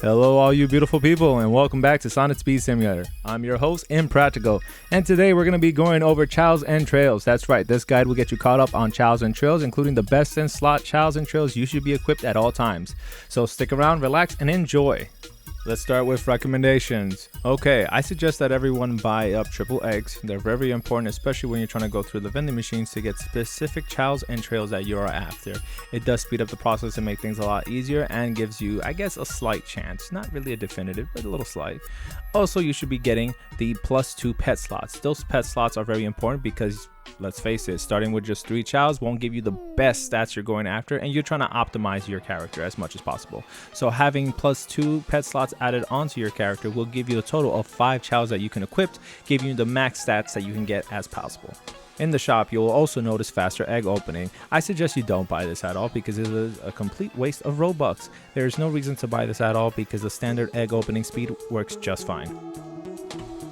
Hello all you beautiful people, and welcome back to Sonic Speed Simulator. I'm your host, Impractical, and today we're going to be going over chows and trails. That's right, this guide will get you caught up on chows and trails, including the best in slot chows and trails you should be equipped at all times. So stick around, relax, and enjoy. Let's start with recommendations. Okay, I suggest that everyone buy up triple eggs. They're very important, especially when you're trying to go through the vending machines to get specific chows and trails that you are after. It does speed up the process and make things a lot easier and gives you, I guess, a slight chance. Not really a definitive, but a little slight. Also, you should be getting the +2 pet slots. Those pet slots are very important because, let's face it, starting with just 3 chows won't give you the best stats you're going after, and you're trying to optimize your character as much as possible. So having +2 pet slots added onto your character will give you a total of 5 chows that you can equip, giving you the max stats that you can get as possible. In the shop, you will also notice faster egg opening. I suggest you don't buy this at all because it is a complete waste of Robux. There is no reason to buy this at all because the standard egg opening speed works just fine.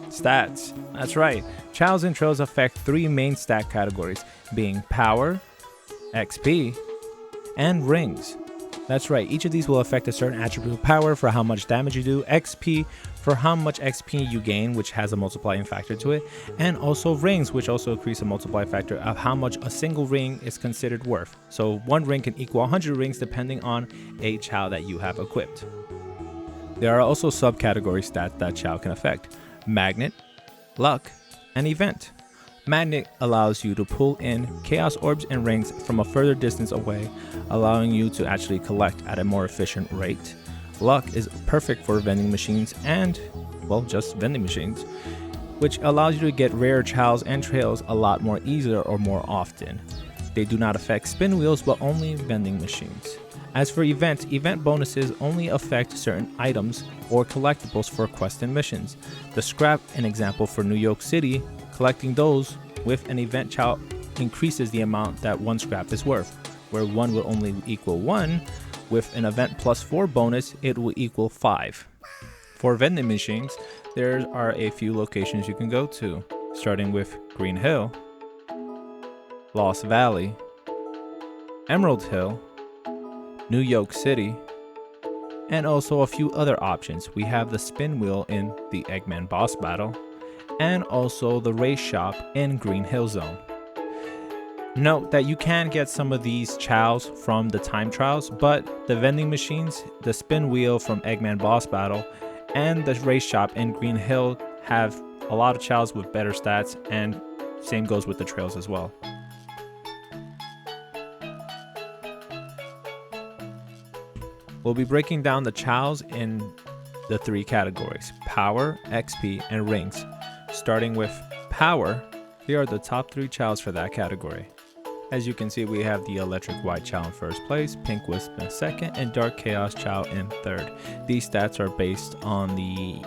Stats. That's right. Chows and trails affect 3 main stat categories, being power, XP, and rings. That's right, each of these will affect a certain attribute of power for how much damage you do, XP for how much XP you gain, which has a multiplying factor to it, and also rings, which also increase a multiplying factor of how much a single ring is considered worth. So 1 ring can equal 100 rings depending on a chow that you have equipped. There are also subcategory stats that chow can affect: magnet, luck, and event. Magnet allows you to pull in chaos orbs and rings from a further distance away, allowing you to actually collect at a more efficient rate. Luck is perfect for vending machines and, well, just vending machines, which allows you to get rare chows and trails a lot more easier or more often. They do not affect spin wheels, but only vending machines. As for event bonuses only affect certain items or collectibles for quests and missions. The scrap, an example for New York City, collecting those with an event chow increases the amount that 1 scrap is worth, where 1 will only equal 1, with an event +4 bonus, it will equal 5. For vending machines, there are a few locations you can go to, starting with Green Hill, Lost Valley, Emerald Hill, New York City, and also a few other options. We have the spin wheel in the Eggman boss battle, and also the race shop in Green Hill Zone. Note that you can get some of these chows from the time trials, but the vending machines, the spin wheel from Eggman boss battle, and the race shop in Green Hill have a lot of chows with better stats, and same goes with the trails as well. We'll be breaking down the chows in the 3 categories: power, XP, and rings. Starting with power, here are the top 3 chows for that category. As you can see, we have the electric white chow in first place, pink wisp in second, and dark chaos chow in third. These stats are based on the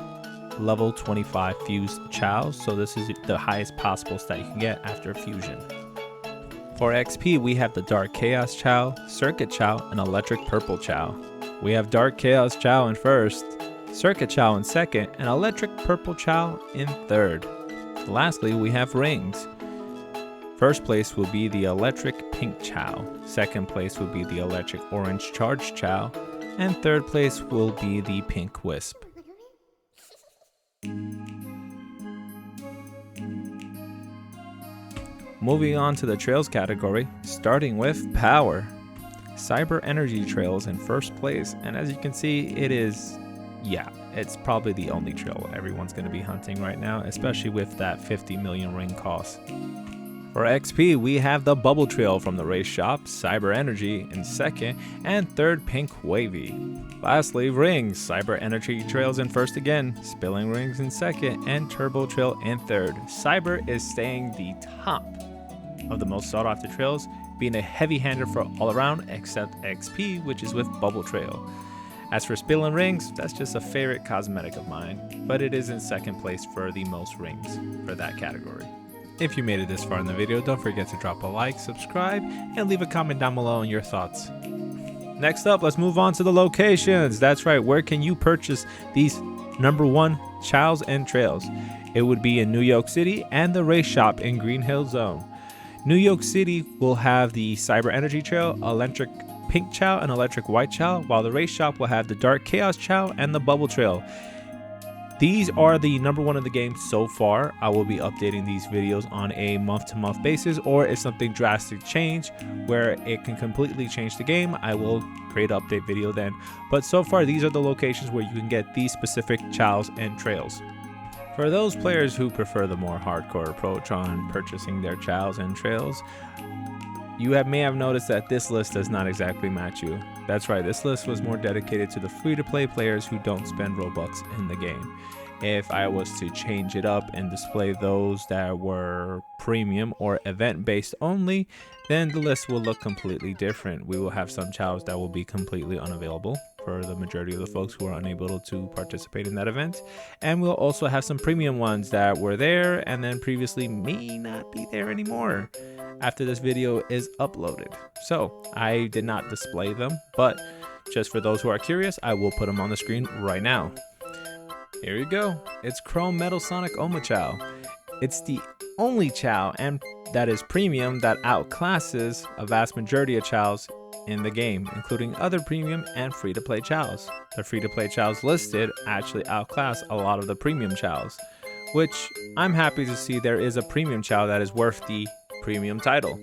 level 25 fused chows, so this is the highest possible stat you can get after fusion. For XP, we have the dark chaos chow, circuit chow, and electric purple chow. We have dark chaos chow in first, circuit chow in second, and electric purple chow in third. Lastly, we have rings. First place will be the electric pink chow, second place will be the electric orange charged chow, and third place will be the pink wisp. Moving on to the trails category, starting with power. Cyber Energy Trails in first place, and as you can see, it's probably the only trail everyone's going to be hunting right now, especially with that 50 million ring cost. For XP, we have the Bubble Trail from the race shop, Cyber Energy in second, and third Pink Wavy. Lastly, rings, Cyber Energy Trails in first again, Spilling Rings in second, and Turbo Trail in third. Cyber is staying the top of the most sought after trails, being a heavy hander for all around except XP, which is with Bubble Trail. As for Spilling Rings, that's just a favorite cosmetic of mine, but it is in second place for the most rings for that category. If you made it this far in the video, don't forget to drop a like, subscribe, and leave a comment down below on your thoughts. Next up, let's move on to the locations. That's right, where can you purchase these number 1 chows and trails? It would be in New York City and the race shop in Green Hill Zone. New York City will have the Cyber Energy Trail, Electric Pink Chow and Electric White Chow, while the race shop will have the Dark Chaos Chow and the Bubble Trail. These are the #1 in the game so far. I will be updating these videos on a month-to-month basis, or if something drastic change where it can completely change the game, I will create an update video then. But so far, these are the locations where you can get these specific chows and trails. For those players who prefer the more hardcore approach on purchasing their chows and trails, you may have noticed that this list does not exactly match you. That's right, this list was more dedicated to the free-to-play players who don't spend Robux in the game. If I was to change it up and display those that were premium or event-based only, then the list will look completely different. We will have some chows that will be completely unavailable for the majority of the folks who are unable to participate in that event. And we'll also have some premium ones that were there and then previously may not be there anymore after this video is uploaded. So I did not display them, but just for those who are curious, I will put them on the screen right now. Here you go. It's Chrome Metal Sonic Oma Chow. It's the only chow and that is premium that outclasses a vast majority of chows in the game, including other premium and free-to-play chows. The free-to-play chows listed actually outclass a lot of the premium chows, which I'm happy to see there is a premium chow that is worth the premium title.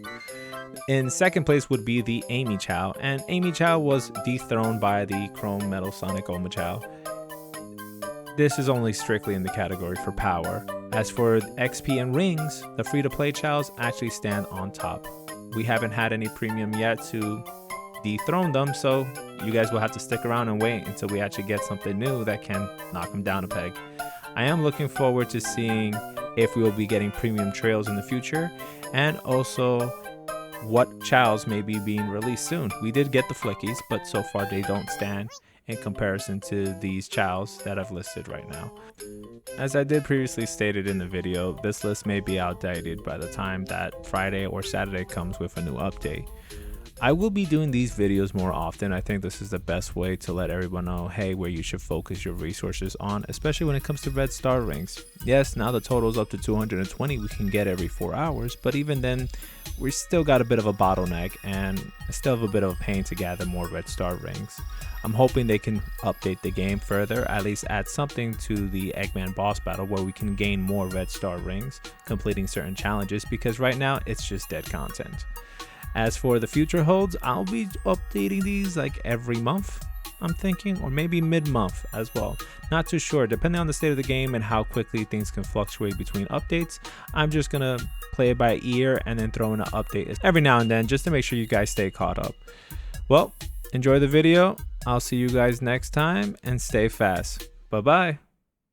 In second place would be the Amy Chow, and Amy Chow was dethroned by the Chrome Metal Sonic Oma Chow. This is only strictly in the category for power. As for XP and rings, the free-to-play chows actually stand on top. We haven't had any premium yet to dethrone them, so you guys will have to stick around and wait until we actually get something new that can knock them down a peg. I am looking forward to seeing if we will be getting premium trails in the future, and also what chows may be being released soon. We did get the flickies, but so far they don't stand in comparison to these chows that I've listed right now. As I did previously stated in the video, this list may be outdated by the time that Friday or Saturday comes with a new update. I will be doing these videos more often. I think this is the best way to let everyone know, hey, where you should focus your resources on, especially when it comes to red star rings. Yes, now the total is up to 220 we can get every 4 hours, but even then, we still got a bit of a bottleneck and still have a bit of a pain to gather more red star rings. I'm hoping they can update the game further, at least add something to the Eggman boss battle where we can gain more red star rings, completing certain challenges, because right now it's just dead content. As for the future holds, I'll be updating these like every month, I'm thinking, or maybe mid-month as well. Not too sure, depending on the state of the game and how quickly things can fluctuate between updates. I'm just gonna play it by ear and then throw in an update every now and then just to make sure you guys stay caught up. Well, enjoy the video. I'll see you guys next time and stay fast. Bye-bye.